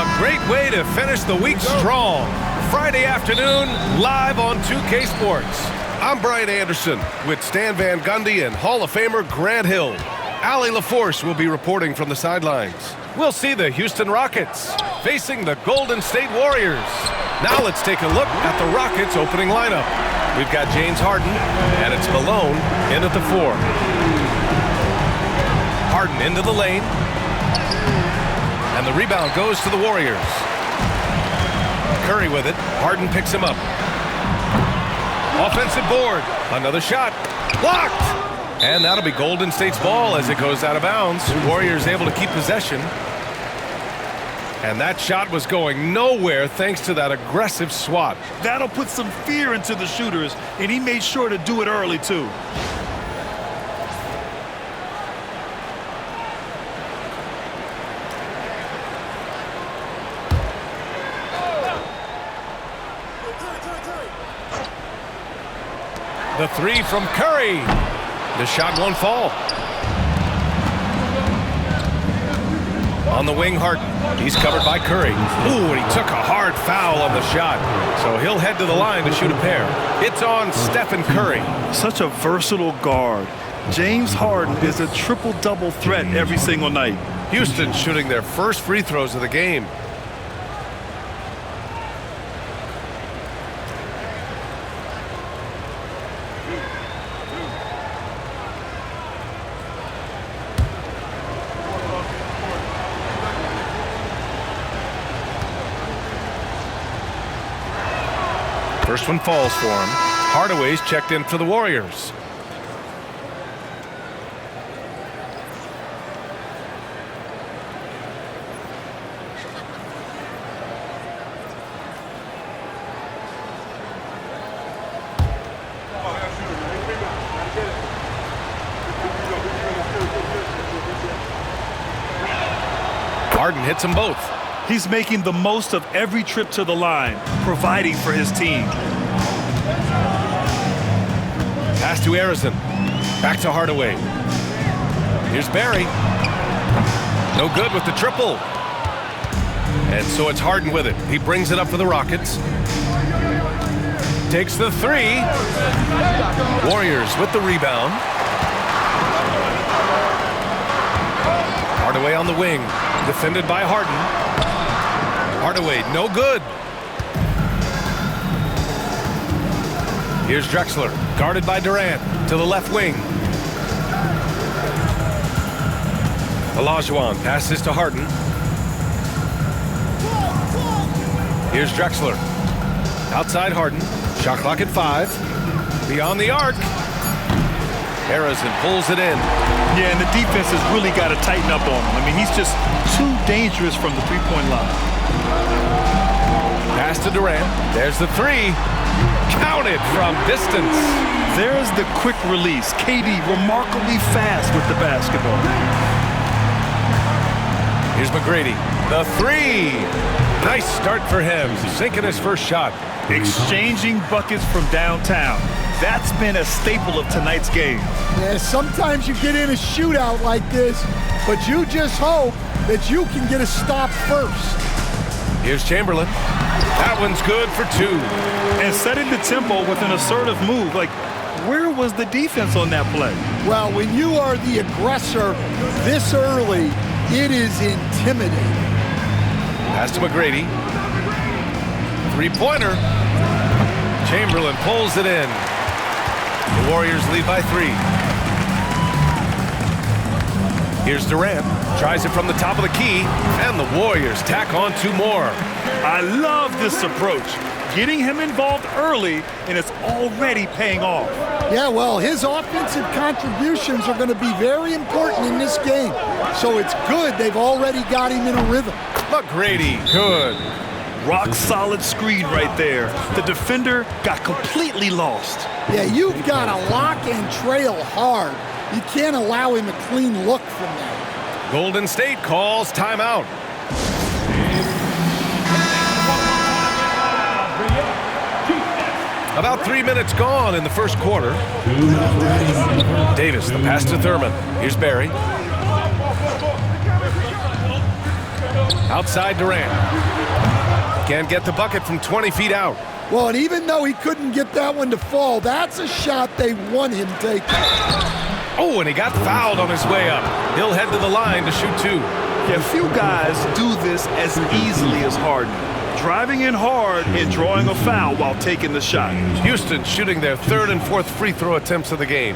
A great way to finish the week strong. Friday afternoon, live on 2K Sports. I'm Brian Anderson with Stan Van Gundy and Hall of Famer Grant Hill. Allie LaForce will be reporting from the sidelines. We'll see the Houston Rockets facing the Golden State Warriors. Now let's take a look at the Rockets' opening lineup. We've got James Harden, and it's Malone in at the 4. Harden into the lane. And the rebound goes to the Warriors. Curry with it. Harden picks him up. Offensive board. Another shot. Blocked! And that'll be Golden State's ball as it goes out of bounds. Warriors able to keep possession. And that shot was going nowhere thanks to that aggressive swat. That'll put some fear into the shooters, and he made sure to do it early, too. The 3 from Curry. The shot won't fall. On the wing, Harden. He's covered by Curry. Ooh, and he took a hard foul on the shot. So he'll head to the line to shoot a pair. It's on Stephen Curry. Such a versatile guard. James Harden is a triple-double threat every single night. Houston shooting their first free throws of the game. First one falls for him. Hardaway's checked in for the Warriors. Harden hits them both. He's making the most of every trip to the line, providing for his team. Pass to Arizon. Back to Hardaway. Here's Barry. No good with the triple. And so it's Harden with it. He brings it up for the Rockets. Takes the 3. Warriors with the rebound. Hardaway on the wing. Defended by Harden. Hardaway, no good. Here's Drexler, guarded by Durant, to the left wing. Olajuwon passes to Harden. Here's Drexler. Outside Harden, shot clock at 5. Beyond the arc. Harrison pulls it in. Yeah, and the defense has really got to tighten up on him. I mean, he's just too dangerous from the three-point line. Pass to Durant. There's the 3. Counted from distance. There's the quick release. KD remarkably fast with the basketball. Here's McGrady. The 3. Nice start for him. Sinking his first shot. Exchanging buckets from downtown. That's been a staple of tonight's game. Yeah, sometimes you get in a shootout like this, but you just hope that you can get a stop first. Here's Chamberlain. That one's good for 2. And setting the tempo with an assertive move. Like, where was the defense on that play? Well, when you are the aggressor this early, it is intimidating. Pass to McGrady. 3-pointer. Chamberlain pulls it in. The Warriors lead by 3. Here's Durant. Tries it from the top of the key. And the Warriors tack on 2 more. I love this approach. Getting him involved early, and it's already paying off. Yeah, well, his offensive contributions are going to be very important in this game. So it's good they've already got him in a rhythm. McGrady, good. Rock solid screen right there. The defender got completely lost. Yeah, you've got to lock and trail hard. You can't allow him a clean look from there. Golden State calls timeout. About 3 minutes gone in the first quarter. Davis, the pass to Thurman. Here's Barry. Outside Durant. Can't get the bucket from 20 feet out. Well, and even though he couldn't get that one to fall, that's a shot they want him taking. Oh, and he got fouled on his way up. He'll head to the line to shoot 2. Yeah, few guys do this as easily as Harden. Driving in hard and drawing a foul while taking the shot. Houston shooting their 3rd and 4th free throw attempts of the game.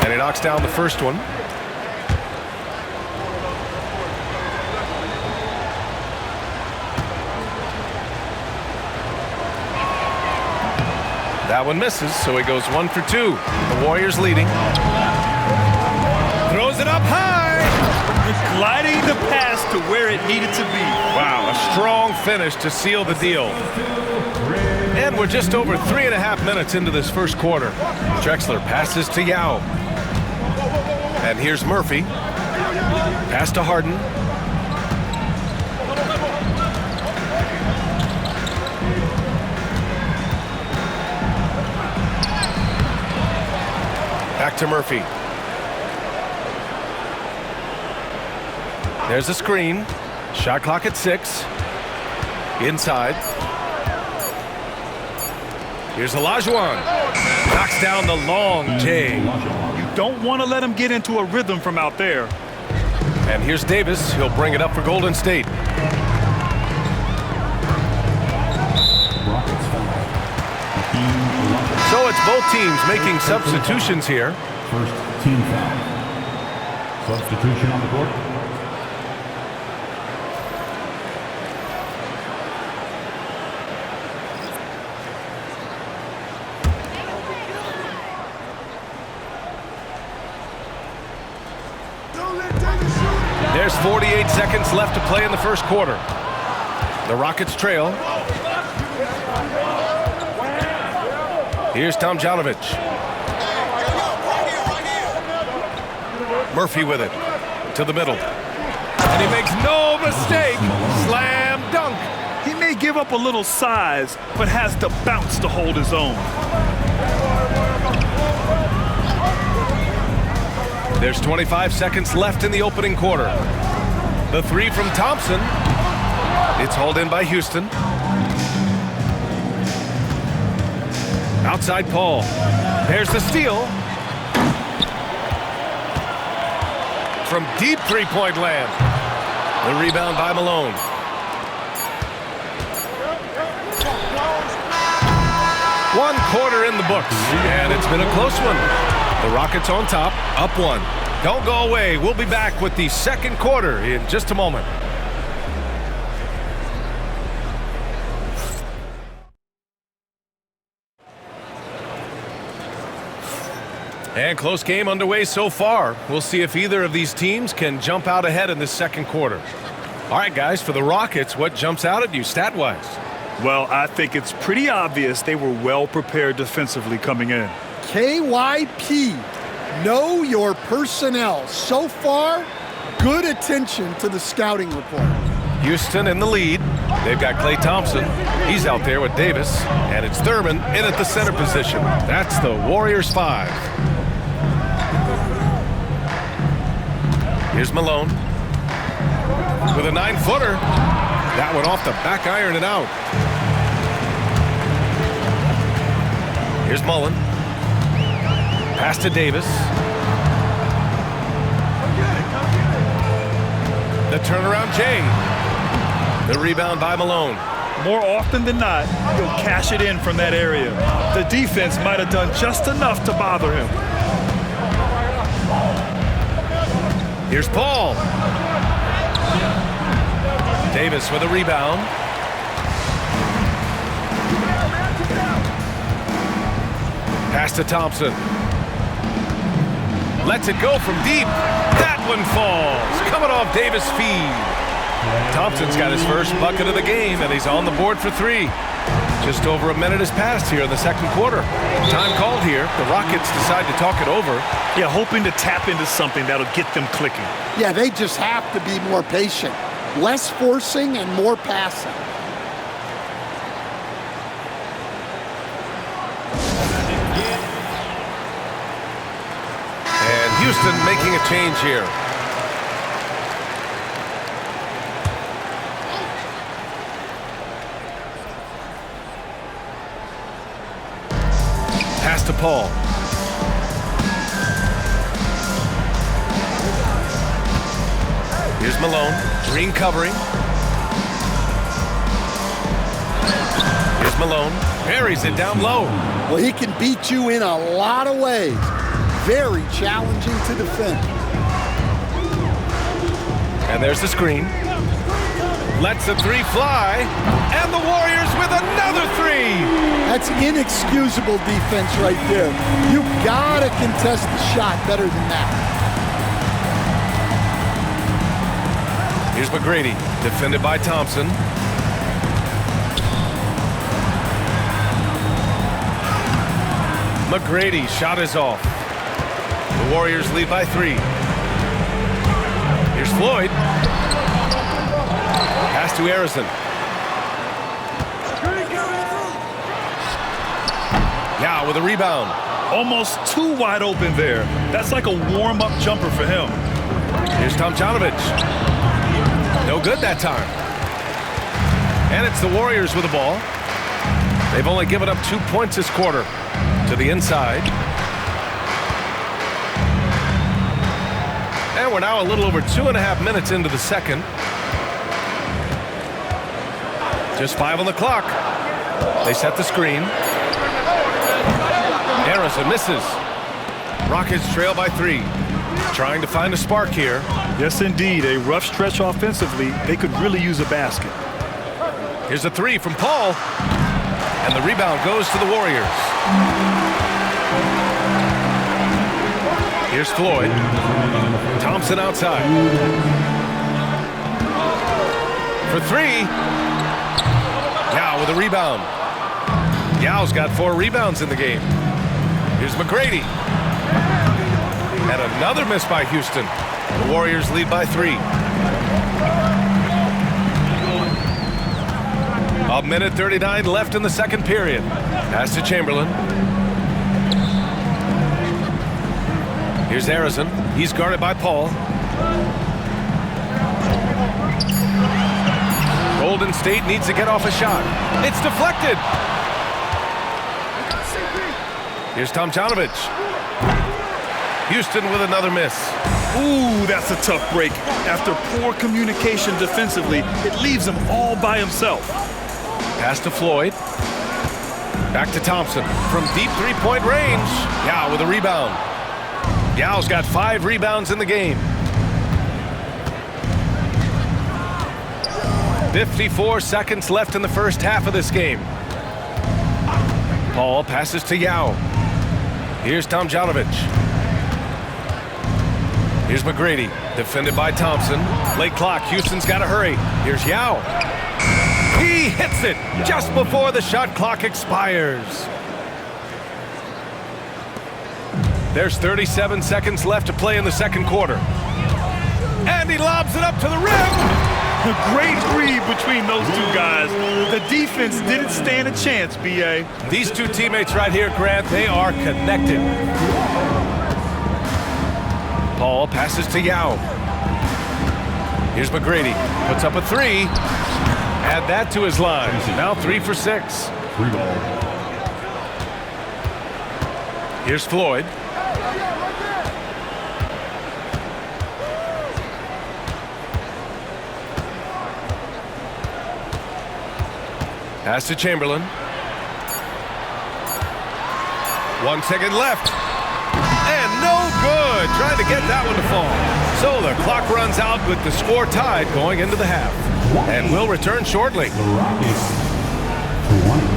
And he knocks down the first one. That one misses, so he goes 1 for 2. The Warriors leading. Throws it up high. Gliding the pass to where it needed to be. Wow, a strong finish to seal the deal. And we're just over 3.5 minutes into this first quarter. Drexler passes to Yao. And here's Murphy. Pass to Harden. Back to Murphy. There's a screen. Shot clock at 6. Inside. Here's Olajuwon. Knocks down the long J. You don't want to let him get into a rhythm from out there. And here's Davis. He'll bring it up for Golden State. So it's both teams making substitutions here. First team foul. Substitution on the court. There's 48 seconds left to play in the first quarter. The Rockets trail. Here's Tomjanovich. Murphy with it. To the middle. And he makes no mistake. Slam dunk. He may give up a little size, but has the bounce to hold his own. There's 25 seconds left in the opening quarter. The 3 from Thompson. It's hauled in by Houston. Outside Paul. There's the steal. From deep three-point land. The rebound by Malone. One quarter in the books, and it's been a close one. The Rockets on top, up 1. Don't go away. We'll be back with the second quarter in just a moment. And close game underway so far. We'll see if either of these teams can jump out ahead in this second quarter. All right, guys, for the Rockets, what jumps out at you stat-wise? Well, I think it's pretty obvious they were well prepared defensively coming in. KYP, know your personnel. So far, good attention to the scouting report. Houston in the lead. They've got Klay Thompson. He's out there with Davis. And it's Thurman in at the center position. That's the Warriors 5. Here's Malone. With a 9-footer. That one off the back iron and out. Here's Mullen. Pass to Davis. The turnaround Jay. The rebound by Malone. More often than not, he'll cash it in from that area. The defense might have done just enough to bother him. Here's Paul. Davis with a rebound. Pass to Thompson. Lets it go from deep. That one falls. Coming off Davis' feed. Thompson's got his first bucket of the game, and he's on the board for 3. Just over a minute has passed here in the second quarter. Time called here. The Rockets decide to talk it over. Yeah, hoping to tap into something that'll get them clicking. Yeah, they just have to be more patient. Less forcing and more passing. And Houston making a change here. Pass to Paul. Here's Malone. Green covering. Here's Malone. Buries it down low. Well, he can beat you in a lot of ways. Very challenging to defend. And there's the screen. Lets the three fly. And the Warriors with another three. That's inexcusable defense right there. You gotta contest the shot better than that. Here's McGrady, defended by Thompson. McGrady, shot is off. The Warriors lead by 3. Here's Floyd. Pass to Harrison. Yao with a rebound. Almost too wide open there. That's like a warm-up jumper for him. Here's Tomjanovich. No good that time. And it's the Warriors with the ball. They've only given up 2 points this quarter. To the inside. And we're now a little over 2.5 minutes into the second. Just 5 on the clock. They set the screen. Harrison misses. Rockets trail by 3. Trying to find a spark here. Yes, indeed. A rough stretch offensively. They could really use a basket. Here's a 3 from Paul. And the rebound goes to the Warriors. Here's Floyd. Thompson outside. For 3. Yao with a rebound. Yao's got 4 rebounds in the game. Here's McGrady. And another miss by Houston. The Warriors lead by 3. A minute 39 left in the second period. Pass to Chamberlain. Here's Harrison. He's guarded by Paul. Golden State needs to get off a shot. It's deflected. Here's Tomjanovich. Houston with another miss. Ooh, that's a tough break. After poor communication defensively, it leaves him all by himself. Pass to Floyd. Back to Thompson. From deep three-point range. Yao with a rebound. Yao's got 5 rebounds in the game. 54 seconds left in the first half of this game. Paul passes to Yao. Here's Tomjanovich. Here's McGrady, defended by Thompson. Late clock, Houston's got to hurry. Here's Yao. He hits it just before the shot clock expires. There's 37 seconds left to play in the second quarter. And he lobs it up to the rim. A great read between those two guys. The defense didn't stand a chance, B.A. These two teammates right here, Grant, they are connected. Paul passes to Yao. Here's McGrady. Puts up a 3. Add that to his line. Now 3 for 6. Free ball. Here's Floyd. Pass to Chamberlain. 1 second left. And no good. Trying to get that one to fall. So the clock runs out with the score tied going into the half. And we'll return shortly. The Rockets for 1.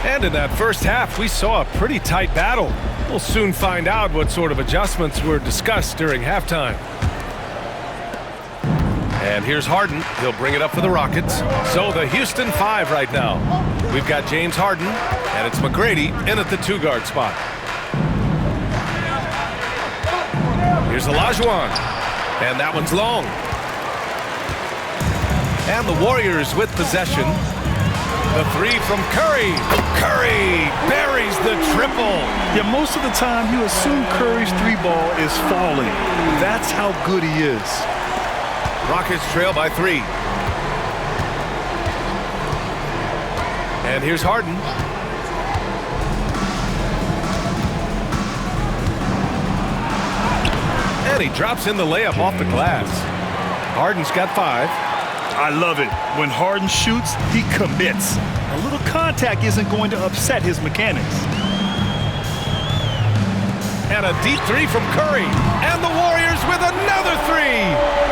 And in that first half, we saw a pretty tight battle. We'll soon find out what sort of adjustments were discussed during halftime. And here's Harden. He'll bring it up for the Rockets. So the Houston 5 right now. We've got James Harden, and it's McGrady in at the 2-guard spot. Here's Olajuwon, and that one's long. And the Warriors with possession. The 3 from Curry. Curry buries the triple. Yeah, most of the time you assume Curry's 3-ball is falling. That's how good he is. Rockets trail by 3. And here's Harden. And he drops in the layup off the glass. Harden's got 5. I love it. When Harden shoots, he commits. A little contact isn't going to upset his mechanics. And a deep 3 from Curry. And the Warriors with another 3.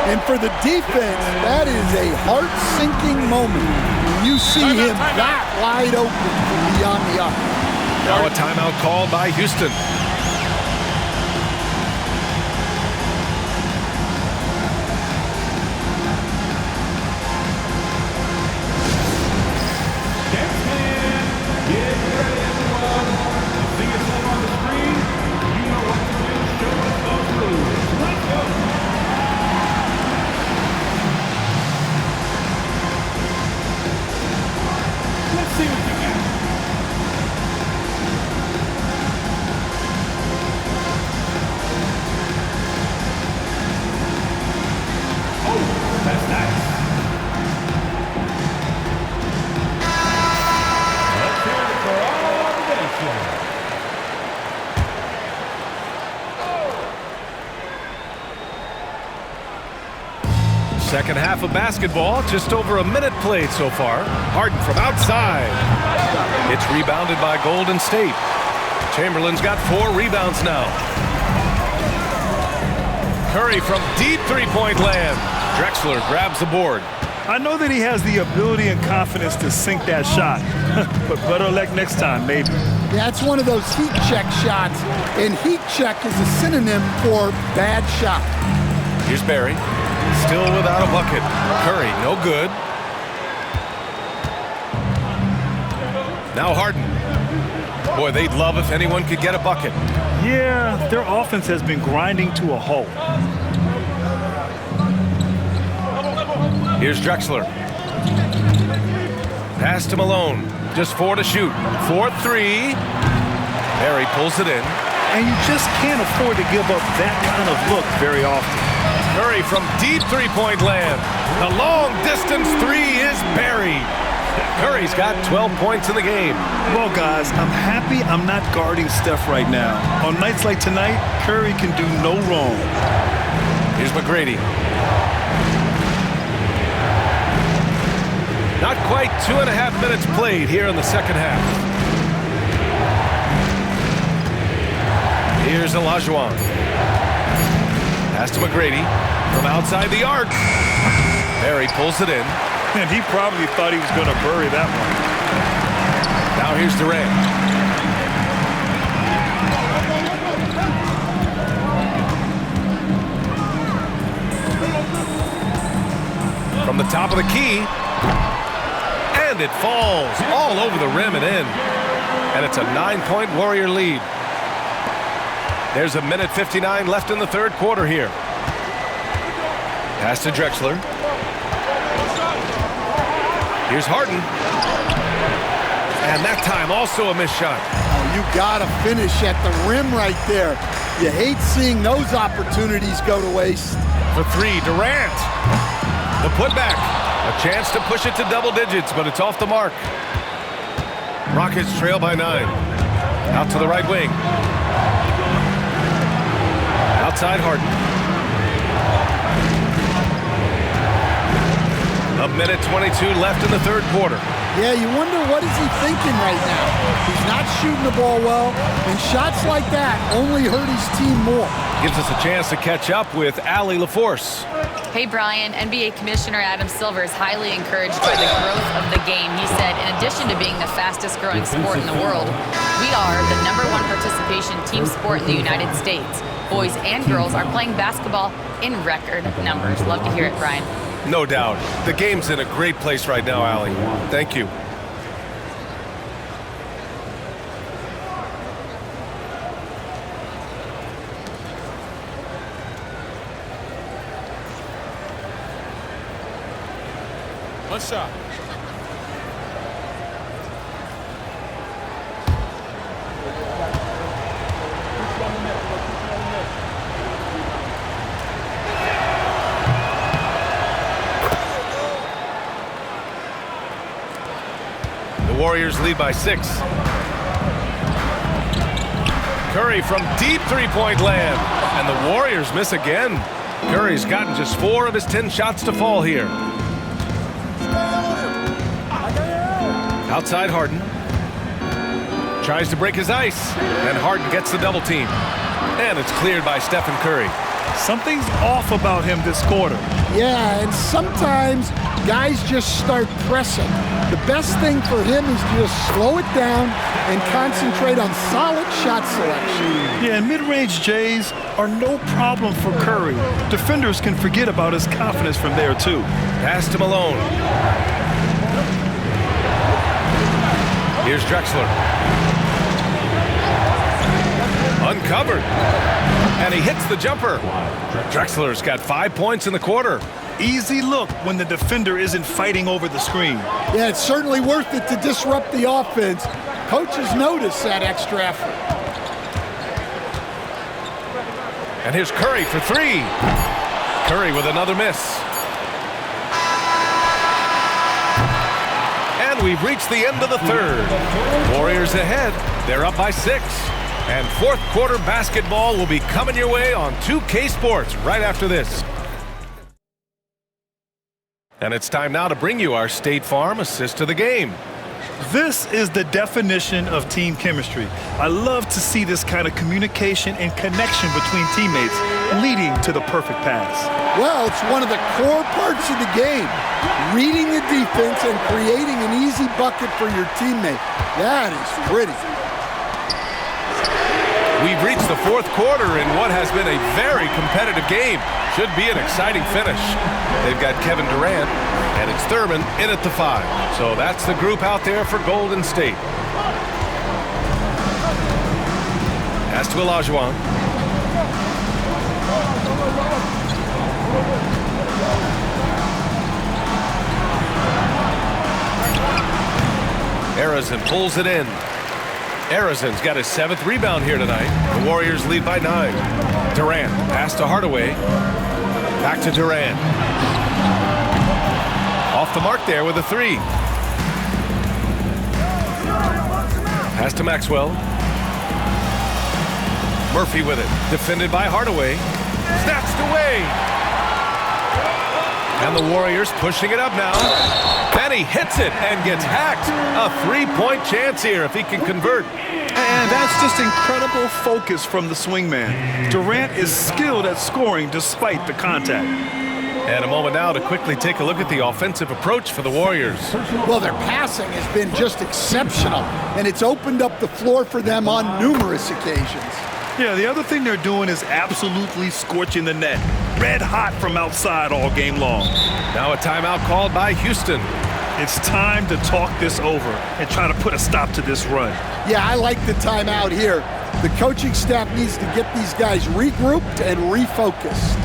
And for the defense, that is a heart-sinking moment. You see him that wide open from beyond the arc. Now a timeout called by Houston. Second half of basketball, just over a minute played so far. Harden from outside. It's rebounded by Golden State. Chamberlain's got 4 rebounds now. Curry from deep 3-point land. Drexler grabs the board. I know that he has the ability and confidence to sink that shot, but better luck next time, maybe. That's one of those heat check shots, and heat check is a synonym for bad shot. Here's Barry. Still without a bucket. Curry, no good. Now Harden. Boy, they'd love if anyone could get a bucket. Yeah, their offense has been grinding to a halt. Here's Drexler. Pass to Malone. Just 4 to shoot. 4-3. Barry pulls it in. And you just can't afford to give up that kind of look very often. Curry from deep 3-point land. The long distance 3 is buried. Curry's got 12 points in the game. Well, guys, I'm happy I'm not guarding Steph right now. On nights like tonight, Curry can do no wrong. Here's McGrady. Not quite 2.5 minutes played here in the second half. Here's Olajuwon. Pass to McGrady from outside the arc. Barry pulls it in. And he probably thought he was going to bury that one. Now here's Durant. From the top of the key. And it falls all over the rim and in. And it's a 9-point Warrior lead. There's a minute 59 left in the third quarter here. Pass to Drexler. Here's Harden. And that time also a missed shot. Oh, you got to finish at the rim right there. You hate seeing those opportunities go to waste. For 3, Durant. The putback. A chance to push it to double digits, but it's off the mark. Rockets trail by 9. Out to the right wing. Outside Harden. A minute 22 left in the third quarter. Yeah, you wonder what is he thinking right now. He's not shooting the ball well, and shots like that only hurt his team more. Gives us a chance to catch up with Allie LaForce. Hey, Brian, NBA Commissioner Adam Silver is highly encouraged by the growth of the game. He said, in addition to being the fastest growing sport in the world, we are the #1 participation team sport in the United States. Boys and girls are playing basketball in record numbers. Love to hear it, Brian. No doubt. The game's in a great place right now, Allie. Thank you. One shot. The Warriors lead by 6. Curry from deep three-point land. And the Warriors miss again. Curry's gotten just 4 of his 10 shots to fall here. Outside Harden. Tries to break his ice. And Harden gets the double team. And it's cleared by Stephen Curry. Something's off about him this quarter. Yeah, and sometimes guys just start pressing. The best thing for him is to just slow it down and concentrate on solid shot selection. Yeah, and mid-range Jays are no problem for Curry. Defenders can forget about his confidence from there, too. Pass to Malone. Here's Drexler. Uncovered. And he hits the jumper. Drexler's got 5 points in the quarter. Easy look when the defender isn't fighting over the screen. Yeah, it's certainly worth it to disrupt the offense. Coaches notice that extra effort. And here's Curry for 3. Curry with another miss. And we've reached the end of the third. Warriors ahead. They're up by 6. And fourth quarter basketball will be coming your way on 2K Sports right after this. And it's time now to bring you our State Farm assist to the game. This is the definition of team chemistry. I love to see this kind of communication and connection between teammates leading to the perfect pass. Well, it's one of the core parts of the game. Reading the defense and creating an easy bucket for your teammate. That is pretty. We've reached the fourth quarter in what has been a very competitive game. Should be an exciting finish. They've got Kevin Durant, and it's Thurman in at the 5. So that's the group out there for Golden State. Pass to Olajuwon. Arizin pulls it in. Arizin's got his 7th rebound here tonight. The Warriors lead by 9. Durant, pass to Hardaway. Back to Durant. Off the mark there with a 3. Pass to Maxwell. Murphy with it. Defended by Hardaway. Snatched away. And the Warriors pushing it up now. Then he hits it and gets hacked. A 3-point chance here if he can convert. And that's just incredible focus from the swingman. Durant is skilled at scoring despite the contact. And a moment now to quickly take a look at the offensive approach for the Warriors. Well, their passing has been just exceptional, and it's opened up the floor for them on numerous occasions. Yeah, the other thing they're doing is absolutely scorching the net. Red hot from outside all game long. Now a timeout called by Houston. It's time to talk this over and try to put a stop to this run. Yeah, I like the timeout here. The coaching staff needs to get these guys regrouped and refocused.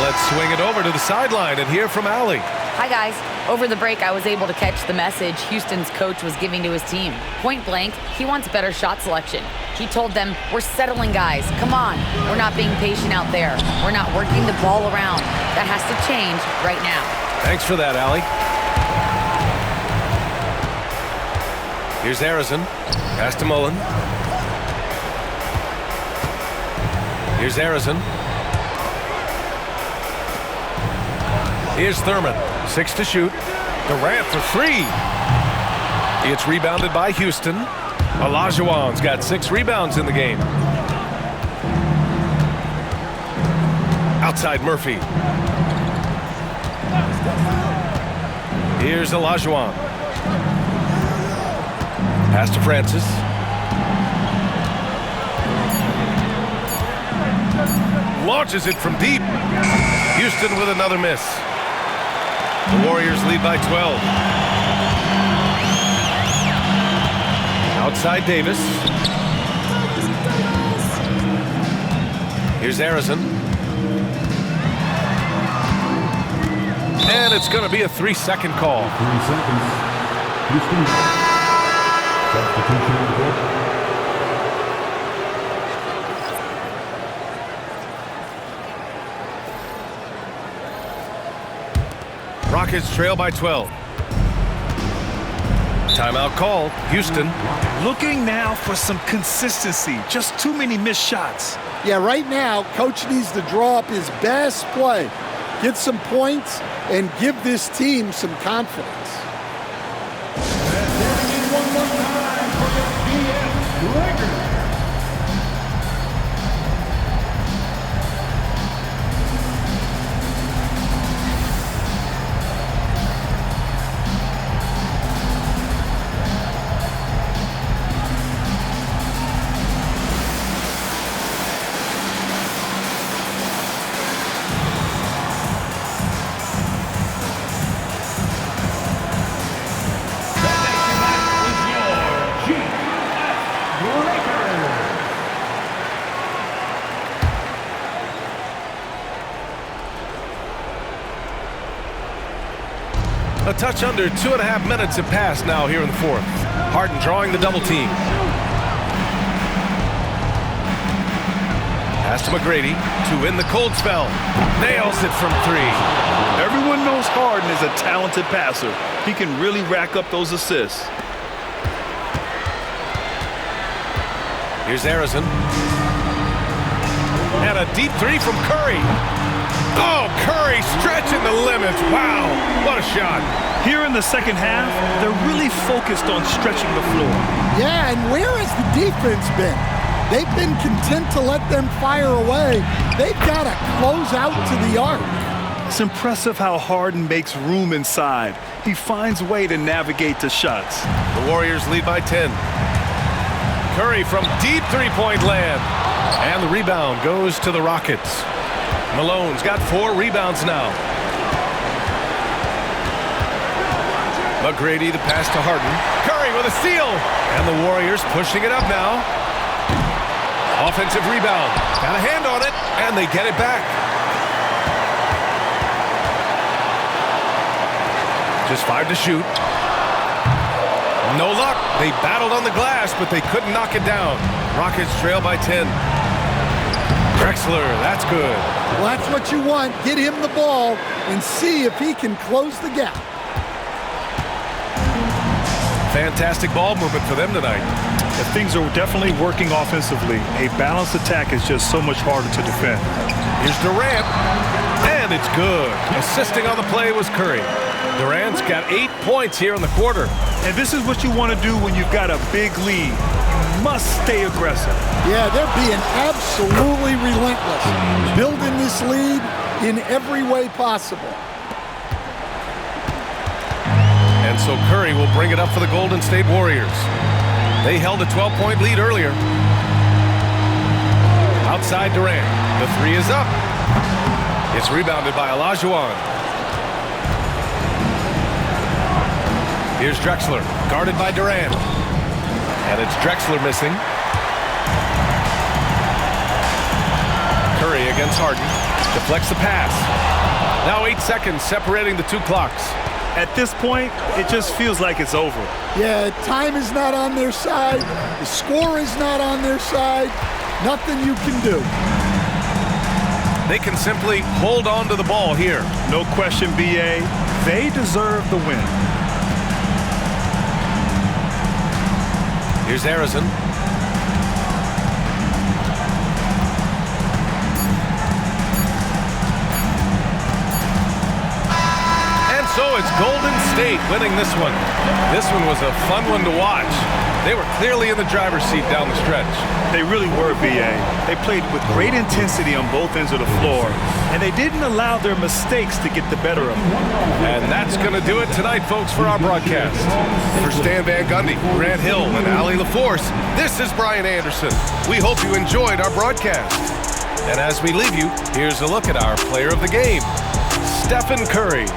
Let's swing it over to the sideline and hear from Allie. Hi, guys. Over the break, I was able to catch the message Houston's coach was giving to his team. Point blank, he wants better shot selection. He told them, we're settling, guys. Come on. We're not being patient out there. We're not working the ball around. That has to change right now. Thanks for that, Allie. Here's Harrison. Pass to Mullen. Here's Harrison. Here's Thurman. 6 to shoot. Durant for 3. It's rebounded by Houston. Olajuwon's got 6 rebounds in the game. Outside Murphy. Here's Olajuwon. Pass to Francis. Launches it from deep. Houston with another miss. The Warriors lead by 12. Outside Davis. Here's Harrison. And it's going to be a 3-second call. 3 seconds. Houston. Substitution on the court. Rockets trail by 12. Timeout called. Houston. Looking now for some consistency. Just too many missed shots. Yeah, right now, coach needs to draw up his best play, get some points, and give this team some confidence. One more time for the PS Lakers. A touch under 2.5 minutes have passed now here in the fourth. Harden drawing the double team. Pass to McGrady to win the cold spell. Nails it from 3. Everyone knows Harden is a talented passer. He can really rack up those assists. Here's Harrison. And a deep 3 from Curry. Oh, Curry stretching the limits. Wow, what a shot. Here in the second half, they're really focused on stretching the floor. Yeah, and where has the defense been? They've been content to let them fire away. They've got to close out to the arc. It's impressive how Harden makes room inside. He finds a way to navigate the shots. The Warriors lead by 10. Curry from deep three-point land. And the rebound goes to the Rockets. Malone's got 4 rebounds now. McGrady, the pass to Harden. Curry with a steal. And the Warriors pushing it up now. Offensive rebound. Got a hand on it, and they get it back. Just 5 to shoot. No luck. They battled on the glass, but they couldn't knock it down. Rockets trail by 10. Drexler, that's good. Well, that's what you want. Get him the ball and see if he can close the gap. Fantastic ball movement for them tonight. And things are definitely working offensively. A balanced attack is just so much harder to defend. Here's Durant, and it's good. Assisting on the play was Curry. Durant's got 8 points here in the quarter. And this is what you want to do when you've got a big lead. You must stay aggressive. Yeah, they're being absolutely relentless, building this lead in every way possible. And so Curry will bring it up for the Golden State Warriors. They held a 12-point lead earlier. Outside Durant. The 3 is up. It's rebounded by Olajuwon. Here's Drexler, guarded by Durant. And it's Drexler missing. Curry against Harden. Deflects the pass. Now 8 seconds separating the 2 clocks. At this point, it just feels like it's over. Yeah, time is not on their side. The score is not on their side. Nothing you can do. They can simply hold on to the ball here. No question, BA. They deserve the win. Here's Harrison. And so it's Golden State winning this one. This one was a fun one to watch. They were clearly in the driver's seat down the stretch. They really were, B.A. They played with great intensity on both ends of the floor, and they didn't allow their mistakes to get the better of them. And that's going to do it tonight, folks, for our broadcast. For Stan Van Gundy, Grant Hill, and Ali LaForce, this is Brian Anderson. We hope you enjoyed our broadcast. And as we leave you, here's a look at our player of the game, Stephen Curry.